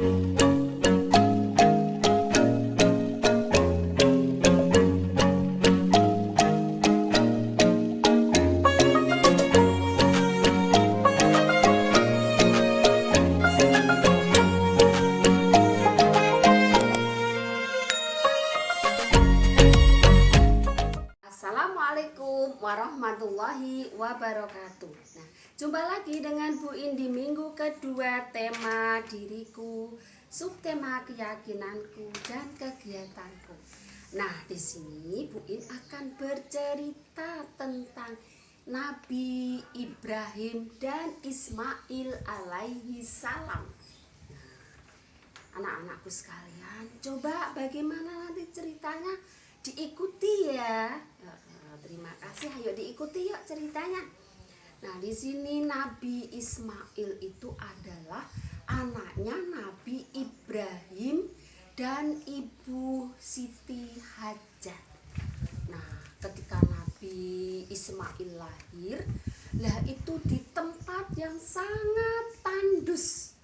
Assalamualaikum warahmatullahi wabarakatuh. Nah, jumpa lagi dengan Bu In di minggu kedua tema diriku, subtema keyakinanku dan kegiatanku. Nah, di sini Bu In akan bercerita tentang Nabi Ibrahim dan Ismail alaihi salam. Anak-anakku sekalian, coba bagaimana nanti ceritanya, diikuti ya. Terima kasih, ayo diikuti yuk ceritanya. Nah, di sini Nabi Ismail itu adalah anaknya Nabi Ibrahim dan Ibu Siti Hajar. Nah, ketika Nabi Ismail lahir, lah itu di tempat yang sangat tandus.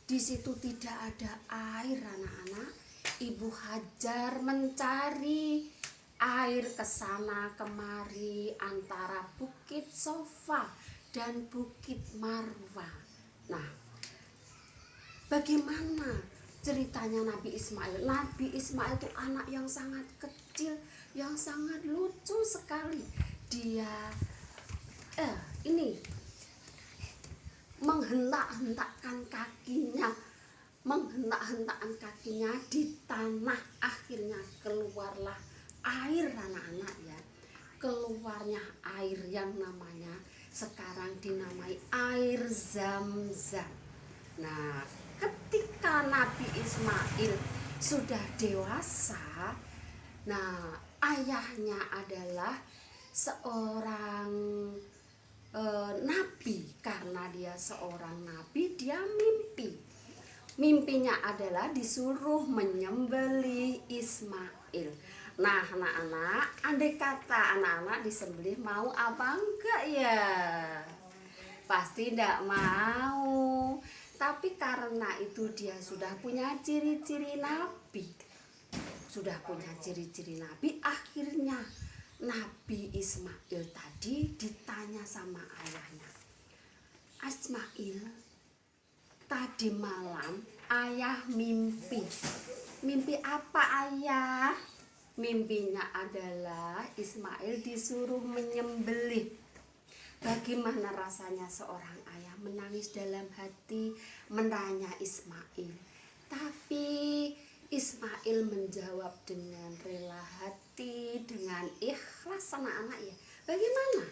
Di situ tidak ada air, anak-anak. Ibu Hajar mencari air ke sana kemari antara Bukit Sofa dan Bukit Marwa. Nah, bagaimana ceritanya Nabi Ismail? Nabi Ismail itu anak yang sangat kecil, yang sangat lucu sekali. Dia menghentak-hentakkan kakinya di tanah. Akhirnya keluarlah air, anak-anak ya. Keluarnya air yang namanya sekarang dinamai air Zam-Zam. Nah, ketika Nabi Ismail sudah dewasa, nah ayahnya adalah seorang nabi. Karena dia seorang nabi, dia mimpinya adalah disuruh menyembelih Ismail. Nah, anak-anak, andai kata anak-anak disembelih, mau apa enggak ya? Pasti enggak mau. Tapi karena itu dia sudah punya ciri-ciri nabi, akhirnya Nabi Ismail tadi ditanya sama ayahnya, Ismail, tadi malam ayah mimpi apa ayah? Mimpinya adalah Ismail disuruh menyembelih. Bagaimana rasanya seorang ayah menangis dalam hati menanya Ismail. Tapi Ismail menjawab dengan rela hati, dengan ikhlas, anak-anak ya. Bagaimana?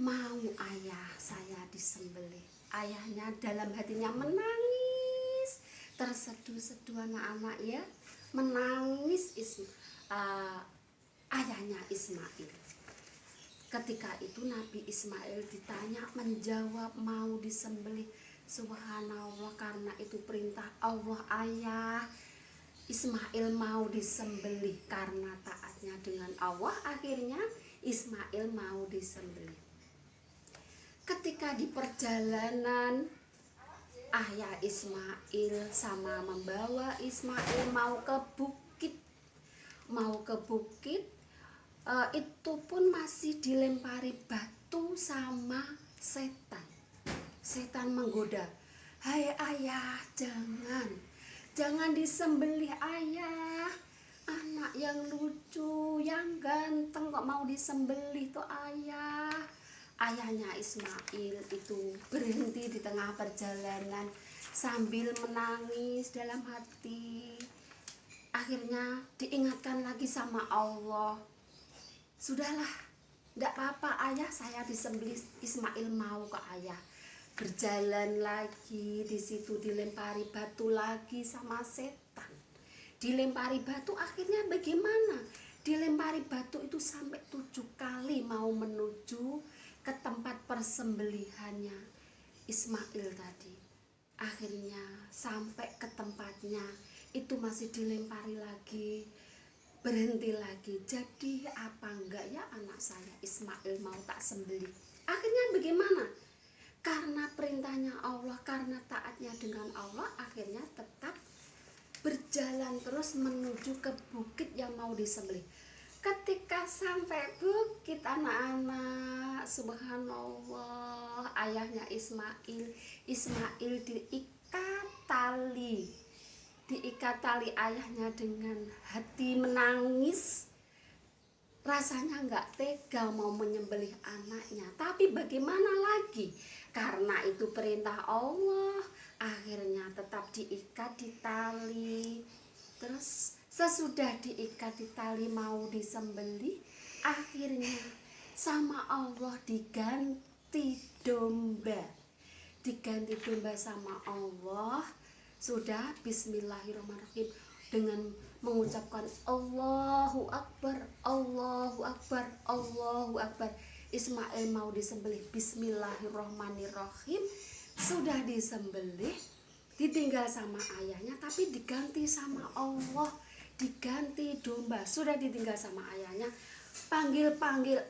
Mau ayah saya disembelih. Ayahnya dalam hatinya menangis, terseduh-seduh, anak-anak ya. Menangis ayahnya Ismail. Ketika itu Nabi Ismail ditanya, menjawab mau disembelih. Subhanallah, karena itu perintah Allah ayah. Ismail mau disembelih karena taatnya dengan Allah. Akhirnya Ismail mau disembelih. Ketika di perjalanan, ayah Ismail sama membawa Ismail mau ke bukit. Itu pun masih dilempari batu sama setan. Setan menggoda, hai ayah, jangan disembelih ayah. Anak yang lucu, yang ganteng kok mau disembelih tuh ayah. Ayahnya Ismail itu berhenti di tengah perjalanan sambil menangis dalam hati. Akhirnya diingatkan lagi sama Allah, sudahlah, tidak apa-apa ayah, saya disembelih. Ismail mau ke ayah. Berjalan lagi, di situ dilempari batu lagi sama setan. Dilempari batu, akhirnya bagaimana? Dilempari batu itu sampai 7 kali mau menuju ke tempat persembelihannya Ismail tadi. Akhirnya sampai ke tempatnya, itu masih dilempari lagi, berhenti lagi. Jadi apa enggak ya anak saya Ismail mau tak sembelih? Akhirnya bagaimana? Karena perintahnya Allah, karena taatnya dengan Allah, akhirnya jalan terus menuju ke bukit yang mau disembelih. Ketika sampai bukit anak-anak, subhanallah, ayahnya Ismail diikat tali ayahnya dengan hati menangis. Rasanya nggak tega mau menyembelih anaknya, tapi bagaimana lagi, karena itu perintah Allah, akhirnya tetap diikat di tali. Terus sesudah diikat di tali mau disembelih, akhirnya sama Allah diganti domba sama Allah. Sudah, bismillahirrahmanirrahim, dengan mengucapkan Allahu Akbar, Allahu Akbar, Allahu Akbar, Ismail mau disembelih, bismillahirrahmanirrahim. Sudah disembelih, ditinggal sama ayahnya, tapi diganti sama Allah, diganti domba. Sudah ditinggal sama ayahnya, panggil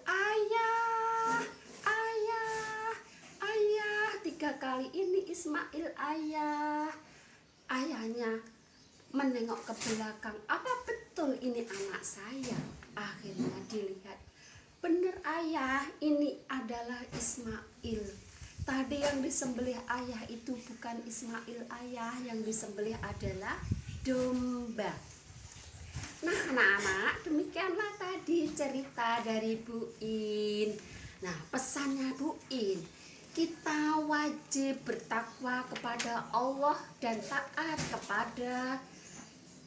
ayah, ayah, ayah. 3 kali ini Ismail ayahnya menengok ke belakang, apa betul ini anak saya? Akhirnya dilihat, bener ayah, ini adalah Ismail. Tadi yang disembelih ayah itu bukan Ismail ayah, yang disembelih adalah domba. Nah anak-anak, demikianlah tadi cerita dari Bu In. Nah pesannya Bu In, kita wajib bertakwa kepada Allah dan taat kepada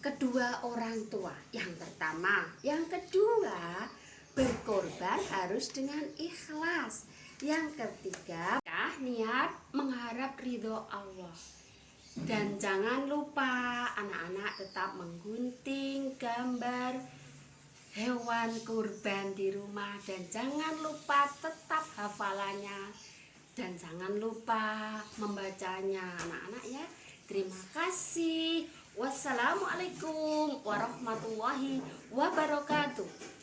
kedua orang tua yang pertama. Yang kedua, berkorban harus dengan ikhlas. Yang ketiga, niat mengharap ridho Allah. Dan jangan lupa anak-anak tetap menggunting gambar hewan kurban di rumah, dan jangan lupa tetap hafalannya, dan jangan lupa membacanya anak-anak ya. Terima kasih. Wassalamualaikum warahmatullahi wabarakatuh.